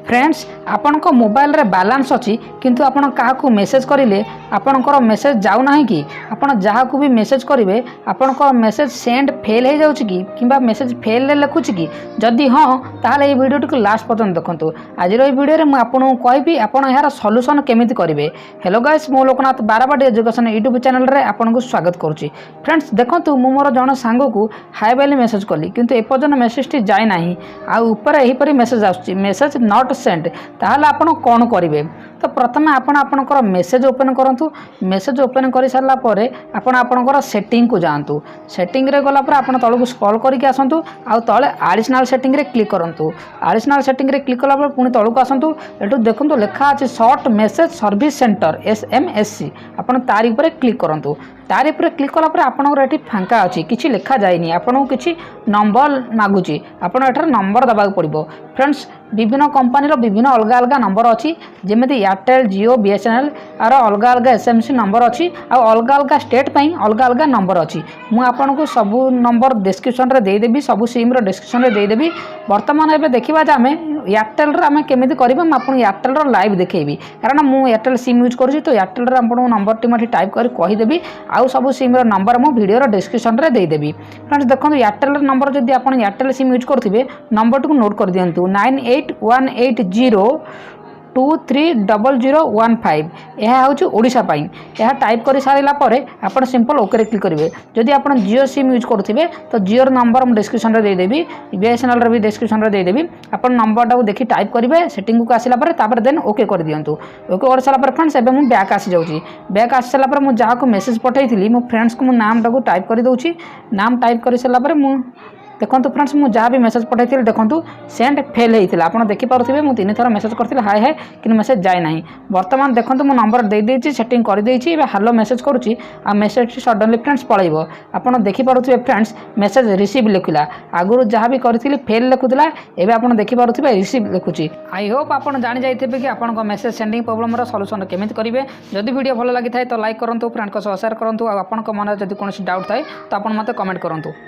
Friends आपणक mobile रे balance अच्छी किंतु आपण क्या मेसेज करेंगे आपणकर मेसेज जाऊना कि आपण जहाँ को भी मेसेज करेंगे आपणकर मेसेज सेंड फेल हो जाऊँ कि मेसेज फेल लिखुच कि जदि हाँ ताहले ये वीडियो टी लास्ट पर्यटन देखो आज वीडियो में आपको कहबी आपड़ यार सॉल्यूशन केमिति करेंगे। हेलो गाइस मो Loknath Barabati education YouTube channel रे आपको स्वागत करुच्ची। फ्रेंड्स देखो मु मोर जन सांग को हाय बोली मेसेज कली किंतु एपर्यंत मेसेज टी जाए ना आपर मेसेज आसुच्ची मेसेज नॉट सेंड ताहले आपण कौन करेंगे। तो प्रथम आपणकर मेसेज ओपन करूँ मेसेज ओपन कर सारा पर आपणकर सेटिंग को जातु सेटिंग रे गला आप तलू स्क्रॉल करके आसतु आउ तले एडिशनल सेटिंग रे क्लिक करूँ एडिशनल सेटिंग रे क्लिक कला पुणी तलू को आसतु एटू देखो लिखा अच्छे short message service centre SMSC आपन तारी ऊपर क्लिक करूँ तारी ऊपर क्लिक कला आपंकर ये फांका अच्छी किसी लिखा जाए आपको किसी नंबर मागुच आपड़ एठार नंबर दबाक पड़ो। फ्रेंड्स विभिन्न कंपनी विभिन्न अलग अलग नंबर अच्छी जमी एयरटेल जियो BSNL आर अलग अलग SMSC नंबर अच्छी आउ अलग अलग स्टेट पर अलग अलग नंबर अच्छी मुझे आपन को सबू नंबर डिस्क्रिप्शन रे देदेवी सबू सिम डिस्क्रिप्शन रे देदेवी। बर्तमान एवं देखा आम एयरटेल आम केमी करवा मुझे एयरटेल लाइव देखेबी कारण मुझे एयरटेल सिम यूज करुँच तो एयरटेल आपको नंबर टी टाइप कर कहीदेवी आउ सब सिम नंबर मो वीडियो डिस्क्रिप्शन रे देदेवी। फ्रेंड्स देखो एयरटेल नंबर जब आप एयरटेल सिम यूज करुवे नंबर टी नोट कर दिंतु 9818023015 यह हूँ ओडिशा पाई यह टाइप कर सारा आप सिंपल ओके क्लिक करेंगे। जदि आप जियो सिम यूज करुवे तो जियो नंबर मुझे डिस्क्रिप्शन रे देदेवी BSNL भी डिस्क्रिप्शन रे देदेवी आप नंबर टाक देखी टाइप करेंगे सेटिंग को आसापर देन ओके कर दिंतु ओके कर सारापर फ्रेंड्स एवं मुझे बैक आसी जाऊँगी बैक आसी सारापर मुझे जहाँ को मेसेज पठाई मो फ्रेंड्स को नाम टाक टाइप कर दूसरी नाम टाइप कर सारापर देखो फ्रेंड्स मुझे जहाँ भी मेसेज पठाई देखो सेंड फेल होता आप देखिपे मुझे 3 थर मेसेज करी हाय हाय कि मेसेज जाए ना। बर्तमान देखो मो नंबर देदेची सेटिंग करदे हालो मेसेज करुँची आ मेसेज सडनली फ्रेंड्स पलैब आप देखिपे फ्रेंड्स मेसेज रिसीव लिखला आगुरी जहाँ भी करी फेल लिखुला एवं आप देखिपे रिसीव लिखुची। आई होप आप जानी जाइए कि आपको मेसेज सेंडिंग प्रॉब्लम सॉल्यूशन केमिति करेंगे। जदि वीडियो भल लगी थाए तो लाइक करूँ फ्रेंड को शेयर करूँ आपन मन जब कौन डाउट थाए तो आप मत कमेंट करूँ।